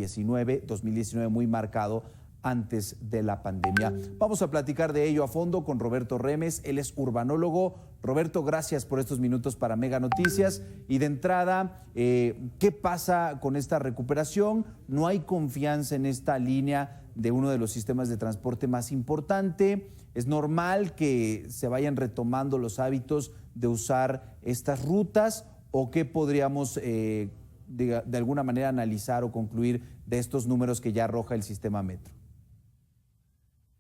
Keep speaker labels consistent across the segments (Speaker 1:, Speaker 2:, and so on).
Speaker 1: 2019 muy marcado antes de la pandemia. Vamos a platicar de ello a fondo con Roberto Remes, él es urbanólogo. Roberto, gracias por estos minutos para Mega Noticias. Y de entrada, ¿qué pasa con esta recuperación? ¿No hay confianza en esta línea de uno de los sistemas de transporte más importante? ¿Es normal que se vayan retomando los hábitos de usar estas rutas? ¿O qué podríamos de alguna manera analizar o concluir de estos números que ya arroja el sistema Metro?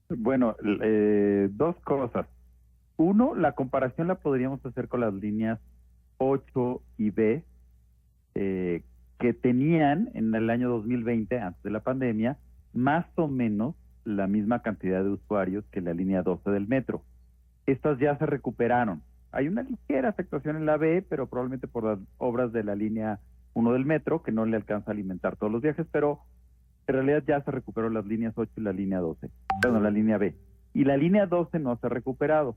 Speaker 2: Bueno, dos cosas. Uno, la comparación la podríamos hacer con las líneas 8 y B, que tenían en el año 2020, antes de la pandemia, más o menos la misma cantidad de usuarios que la línea 12 del metro. Estas ya se recuperaron. Hay una ligera afectación en la B, pero probablemente por las obras de la línea 1 del metro, que no le alcanza a alimentar todos los viajes, pero en realidad ya se recuperó las líneas 8 y la línea 12, perdón, la línea B. Y la línea 12 no se ha recuperado.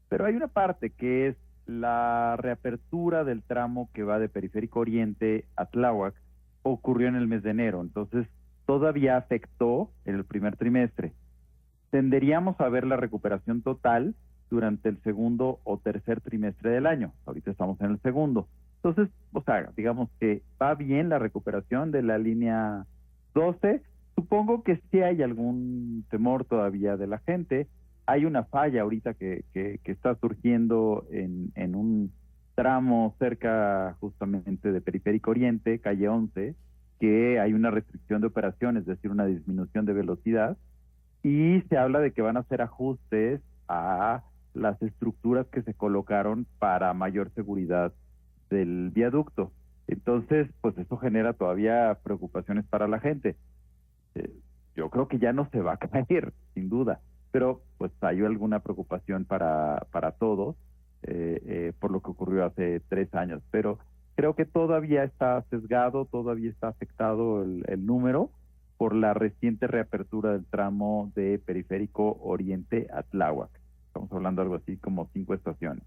Speaker 2: Pero hay una parte que es la reapertura del tramo que va de Periférico Oriente a Tláhuac, ocurrió en el mes de enero, entonces todavía afectó en el primer trimestre. Tenderíamos a ver la recuperación total durante el segundo o tercer trimestre del año. Ahorita estamos en el segundo. Entonces, o sea, digamos que va bien la recuperación de la línea 12. Supongo que sí hay algún temor todavía de la gente. Hay una falla ahorita que está surgiendo en un tramo cerca justamente de Periférico Oriente, calle 11, que hay una restricción de operación, es decir, una disminución de velocidad, y se habla de que van a hacer ajustes a las estructuras que se colocaron para mayor seguridad del viaducto. Entonces, pues eso genera todavía preocupaciones para la gente. Yo creo que ya no se va a caer, sin duda, pero pues hay alguna preocupación para todos por lo que ocurrió hace 3 años. Pero creo que todavía está sesgado, todavía está afectado el número por la reciente reapertura del tramo de Periférico Oriente a Tláhuac. Estamos hablando de algo así como 5 estaciones.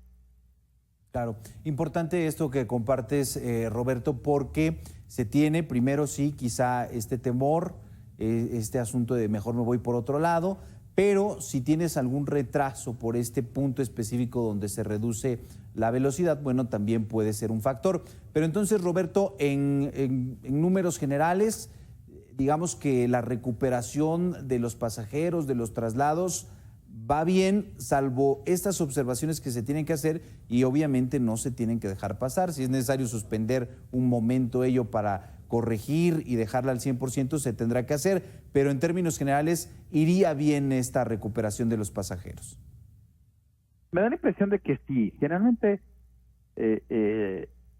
Speaker 1: Claro, importante esto que compartes, Roberto, porque se tiene primero sí quizá este temor, este asunto de mejor me voy por otro lado, pero si tienes algún retraso por este punto específico donde se reduce la velocidad, bueno, también puede ser un factor. Pero entonces, Roberto, en números generales, digamos que la recuperación de los pasajeros, de los traslados, va bien, salvo estas observaciones que se tienen que hacer y obviamente no se tienen que dejar pasar. Si es necesario suspender un momento ello para corregir y dejarla al 100%, se tendrá que hacer, pero en términos generales, ¿iría bien esta recuperación de los pasajeros?
Speaker 2: Me da la impresión de que sí. Generalmente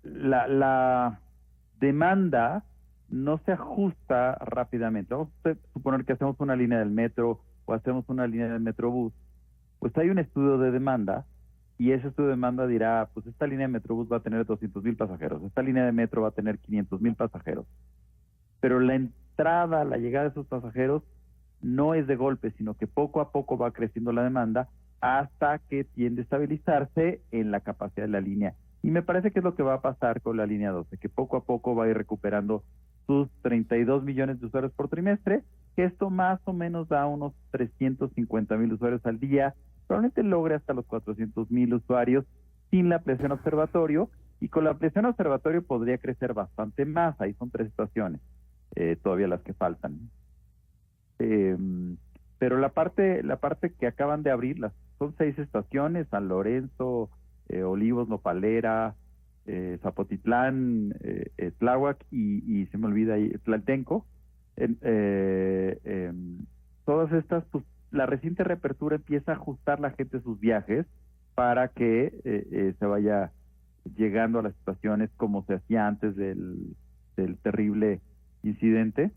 Speaker 2: la demanda no se ajusta rápidamente. Vamos a suponer que hacemos una línea del metro o hacemos una línea del Metrobús, pues hay un estudio de demanda y ese estudio de demanda dirá, pues esta línea de Metrobús va a tener 200,000 pasajeros, esta línea de metro va a tener 500,000 pasajeros. Pero la entrada, la llegada de esos pasajeros no es de golpe, sino que poco a poco va creciendo la demanda hasta que tiende a estabilizarse en la capacidad de la línea. Y me parece que es lo que va a pasar con la línea 12, que poco a poco va a ir recuperando sus 32 millones de usuarios por trimestre, que esto más o menos da unos 350,000 usuarios al día, probablemente logre hasta los 400,000 usuarios sin la ampliación observatorio, y con la ampliación observatorio podría crecer bastante más. Ahí son 3 estaciones, todavía las que faltan. Pero la parte que acaban de abrir, son 6 estaciones: San Lorenzo, Olivos, Nopalera, Zapotitlán, Tláhuac y se me olvida ahí, Tlaltenco. Todas estas, pues la reciente reapertura empieza a ajustar la gente sus viajes para que se vaya llegando a las estaciones como se hacía antes del terrible incidente.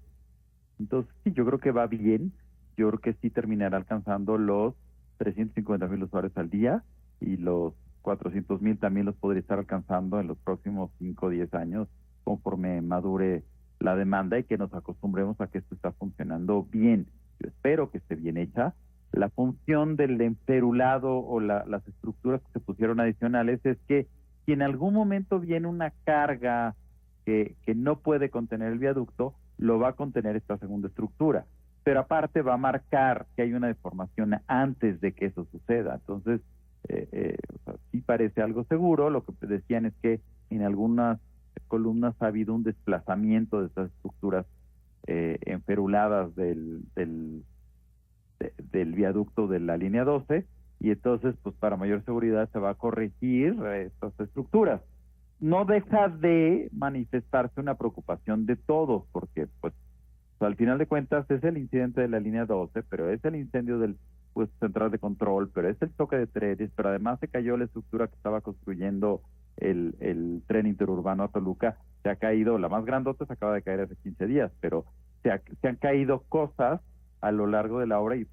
Speaker 2: Entonces sí, yo creo que va bien. Yo creo que sí terminará alcanzando los 350,000 usuarios al día, y los 400,000 también los podría estar alcanzando en los próximos 5 o 10 años, conforme madure la demanda y que nos acostumbremos a que esto está funcionando bien. Yo espero que esté bien hecha. La función del enferulado o las estructuras que se pusieron adicionales es que si en algún momento viene una carga que no puede contener el viaducto, lo va a contener esta segunda estructura. Pero aparte va a marcar que hay una deformación antes de que eso suceda. Entonces, o sea, sí parece algo seguro. Lo que decían es que en algunas columnas ha habido un desplazamiento de estas estructuras enferuladas del viaducto de la línea 12, y entonces, pues para mayor seguridad se va a corregir estas estructuras. No deja de manifestarse una preocupación de todos, porque pues al final de cuentas es el incidente de la línea 12, pero es el incendio del puesto central de control, pero es el toque de trenes, pero además se cayó la estructura que estaba construyendo el tren interurbano a Toluca. Se ha caído, la más grandota se acaba de caer hace 15 días, pero se han caído cosas a lo largo de la obra y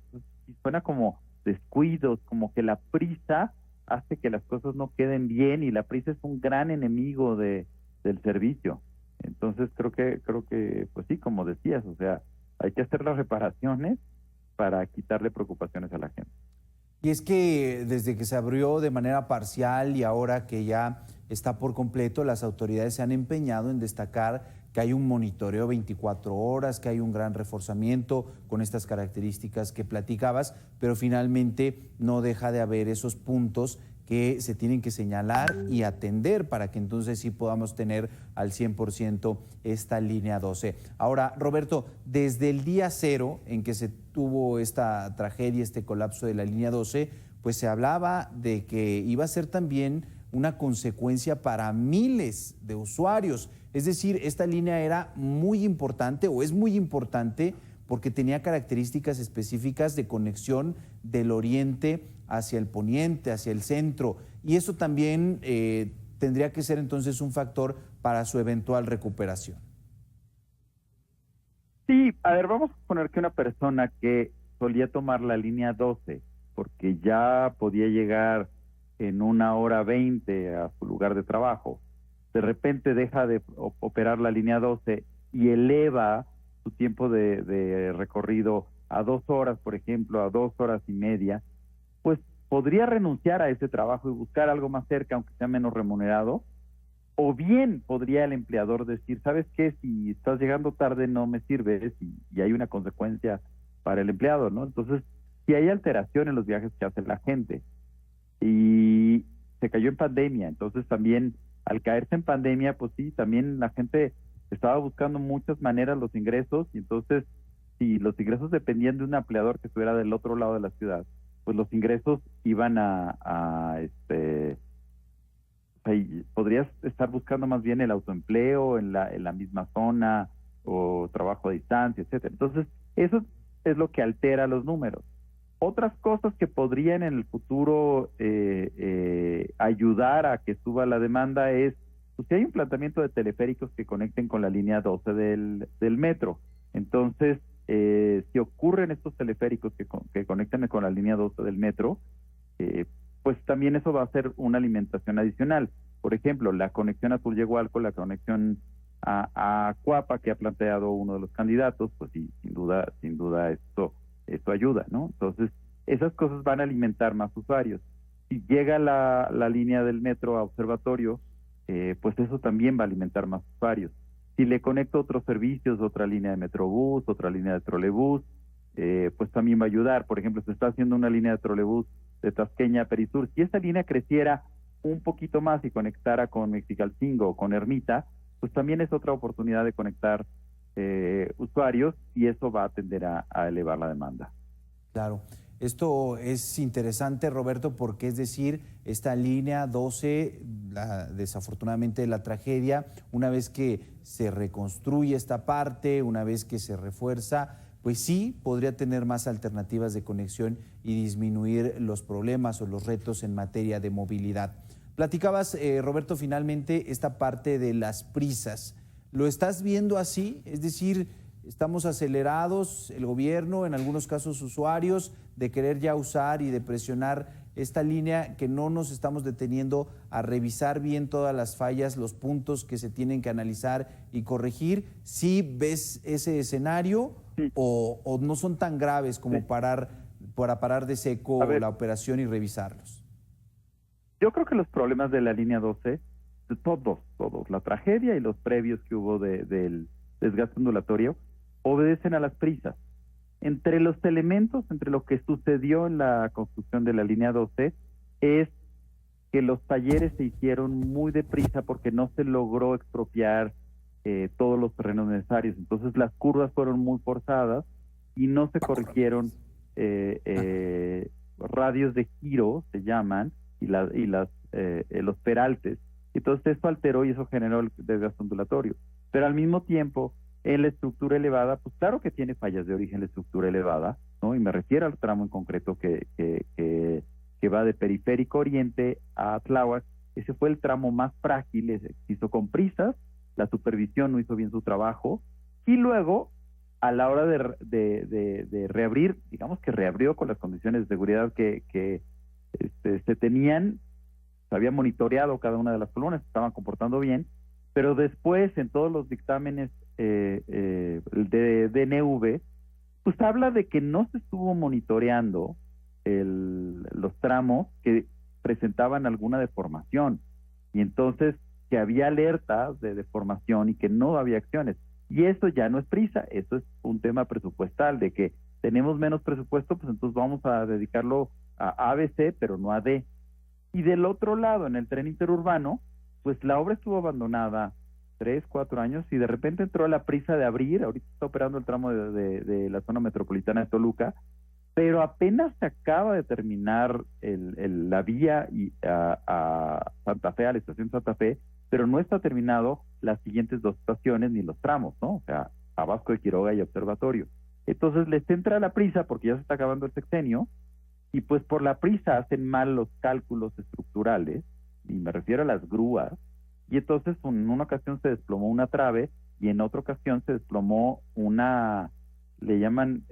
Speaker 2: suena como descuidos, como que la prisa hace que las cosas no queden bien, y la prisa es un gran enemigo del servicio. Entonces creo que, pues sí, como decías, o sea, hay que hacer las reparaciones para quitarle preocupaciones a la gente.
Speaker 1: Y es que desde que se abrió de manera parcial y ahora que ya está por completo, las autoridades se han empeñado en destacar que hay un monitoreo 24 horas, que hay un gran reforzamiento con estas características que platicabas, pero finalmente no deja de haber esos puntos que se tienen que señalar y atender para que entonces sí podamos tener al 100% esta línea 12. Ahora, Roberto, desde el día cero en que se tuvo esta tragedia, este colapso de la línea 12, pues se hablaba de que iba a ser también una consecuencia para miles de usuarios. Es decir, esta línea era muy importante o es muy importante porque tenía características específicas de conexión del oriente hacia el poniente, hacia el centro, y eso también tendría que ser entonces un factor para su eventual recuperación.
Speaker 2: Sí, a ver, vamos a poner que una persona que solía tomar la línea 12 porque ya podía llegar en 1 hora 20 a su lugar de trabajo, de repente deja de operar la línea 12 y eleva su tiempo de recorrido a 2 horas, por ejemplo, a 2 horas y media, pues podría renunciar a ese trabajo y buscar algo más cerca, aunque sea menos remunerado. O bien podría el empleador decir, ¿sabes qué? Si estás llegando tarde no me sirves, y hay una consecuencia para el empleado, ¿no? Entonces, si hay alteración en los viajes que hace la gente, y se cayó en pandemia, entonces también al caerse en pandemia, pues sí, también la gente estaba buscando muchas maneras los ingresos, y entonces si los ingresos dependían de un empleador que estuviera del otro lado de la ciudad, pues los ingresos iban podrías estar buscando más bien el autoempleo en la misma zona, o trabajo a distancia, etcétera. Entonces, eso es lo que altera los números. Otras cosas que podrían en el futuro ayudar a que suba la demanda es, pues, si hay un planteamiento de teleféricos que conecten con la línea 12 del metro. Entonces, si ocurren estos teleféricos que conectan con la línea 12 del metro, pues también eso va a ser una alimentación adicional. Por ejemplo, la conexión a Tulyehualco, la conexión a Cuapa, que ha planteado uno de los candidatos, pues sí, sin duda esto ayuda, ¿no? Entonces, esas cosas van a alimentar más usuarios. Si llega la línea del metro a Observatorio, pues eso también va a alimentar más usuarios. Si le conecto otros servicios, otra línea de Metrobús, otra línea de trolebús, pues también va a ayudar. Por ejemplo, se está haciendo una línea de trolebús de Tasqueña a Perisur. Si esa línea creciera un poquito más y conectara con Mexicalcingo o con Ermita, pues también es otra oportunidad de conectar usuarios, y eso va a tender a elevar la demanda.
Speaker 1: Claro. Esto es interesante, Roberto, porque es decir, esta línea 12, desafortunadamente la tragedia, una vez que se reconstruye esta parte, una vez que se refuerza, pues sí, podría tener más alternativas de conexión y disminuir los problemas o los retos en materia de movilidad. Platicabas, Roberto, finalmente esta parte de las prisas. ¿Lo estás viendo así? Es decir, estamos acelerados, el gobierno, en algunos casos usuarios, de querer ya usar y de presionar esta línea, que no nos estamos deteniendo a revisar bien todas las fallas, los puntos que se tienen que analizar y corregir. ¿Sí ves ese escenario?
Speaker 2: Sí.
Speaker 1: O no son tan graves como
Speaker 2: Sí.
Speaker 1: para parar de seco la operación y revisarlos?
Speaker 2: Yo creo que los problemas de la línea 12, todos, la tragedia y los previos que hubo del desgaste ondulatorio, obedecen a las prisas. Entre los elementos, entre lo que sucedió en la construcción de la línea 12, es que los talleres se hicieron muy deprisa porque no se logró expropiar todos los terrenos necesarios. Entonces las curvas fueron muy forzadas y no se corrigieron radios de giro, se llaman, y los peraltes. Entonces eso alteró y eso generó el desgaste ondulatorio. Pero al mismo tiempo, en la estructura elevada, pues claro que tiene fallas de origen la estructura elevada, ¿no? Y me refiero al tramo en concreto que va de Periférico Oriente a Tláhuac. Ese fue el tramo más frágil, se hizo con prisas, la supervisión no hizo bien su trabajo, y luego, a la hora de reabrir, digamos que reabrió con las condiciones de seguridad que se tenían, se había monitoreado cada una de las columnas, se estaban comportando bien, pero después en todos los dictámenes de DNV, pues habla de que no se estuvo monitoreando los tramos que presentaban alguna deformación, y entonces que había alertas de deformación y que no había acciones. Y eso ya no es prisa, eso es un tema presupuestal, de que tenemos menos presupuesto, pues entonces vamos a dedicarlo a ABC, pero no a D. Y del otro lado, en el tren interurbano, pues la obra estuvo abandonada 3, 4 años y de repente entró la prisa de abrir. Ahorita está operando el tramo de la zona metropolitana de Toluca, pero apenas se acaba de terminar la vía a Santa Fe, a la estación Santa Fe, pero no está terminado las siguientes 2 estaciones ni los tramos, ¿no? O sea, a Vasco de Quiroga y Observatorio. Entonces les entra la prisa porque ya se está acabando el sexenio, y pues por la prisa hacen mal los cálculos estructurales, y me refiero a las grúas, y entonces en una ocasión se desplomó una trave y en otra ocasión se desplomó una, le llaman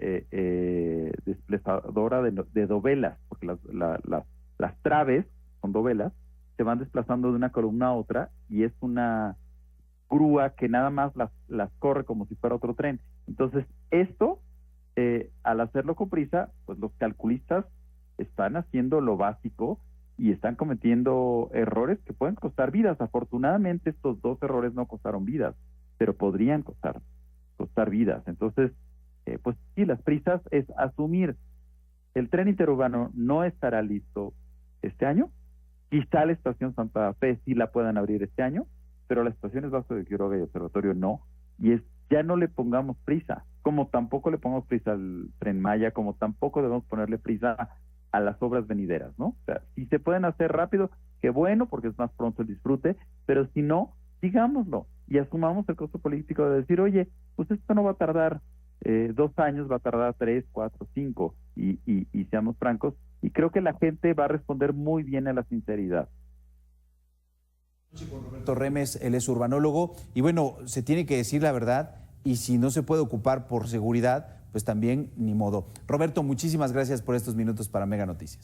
Speaker 2: desplazadora de dovelas, porque las traves con dovelas se van desplazando de una columna a otra y es una grúa que nada más las corre como si fuera otro tren. Entonces esto, al hacerlo con prisa, pues los calculistas están haciendo lo básico y están cometiendo errores que pueden costar vidas. Afortunadamente estos 2 errores no costaron vidas, pero podrían costar vidas. Entonces, pues sí, las prisas es asumir el tren interurbano no estará listo este año. Quizá la estación Santa Fe sí la puedan abrir este año, pero las estaciones Vasco de Quiroga y Observatorio no. Y ya no le pongamos prisa, como tampoco le pongamos prisa al Tren Maya, como tampoco debemos ponerle prisa a las obras venideras, ¿no? O sea, si se pueden hacer rápido, qué bueno, porque es más pronto el disfrute, pero si no, digámoslo y asumamos el costo político de decir, oye, pues esto no va a tardar 2 años, va a tardar 3, 4, 5, y seamos francos, y creo que la gente va a responder muy bien a la sinceridad.
Speaker 1: Con Roberto Remes, él es urbanólogo, y bueno, se tiene que decir la verdad, y si no se puede ocupar por seguridad, pues también ni modo. Roberto, muchísimas gracias por estos minutos para Mega Noticias.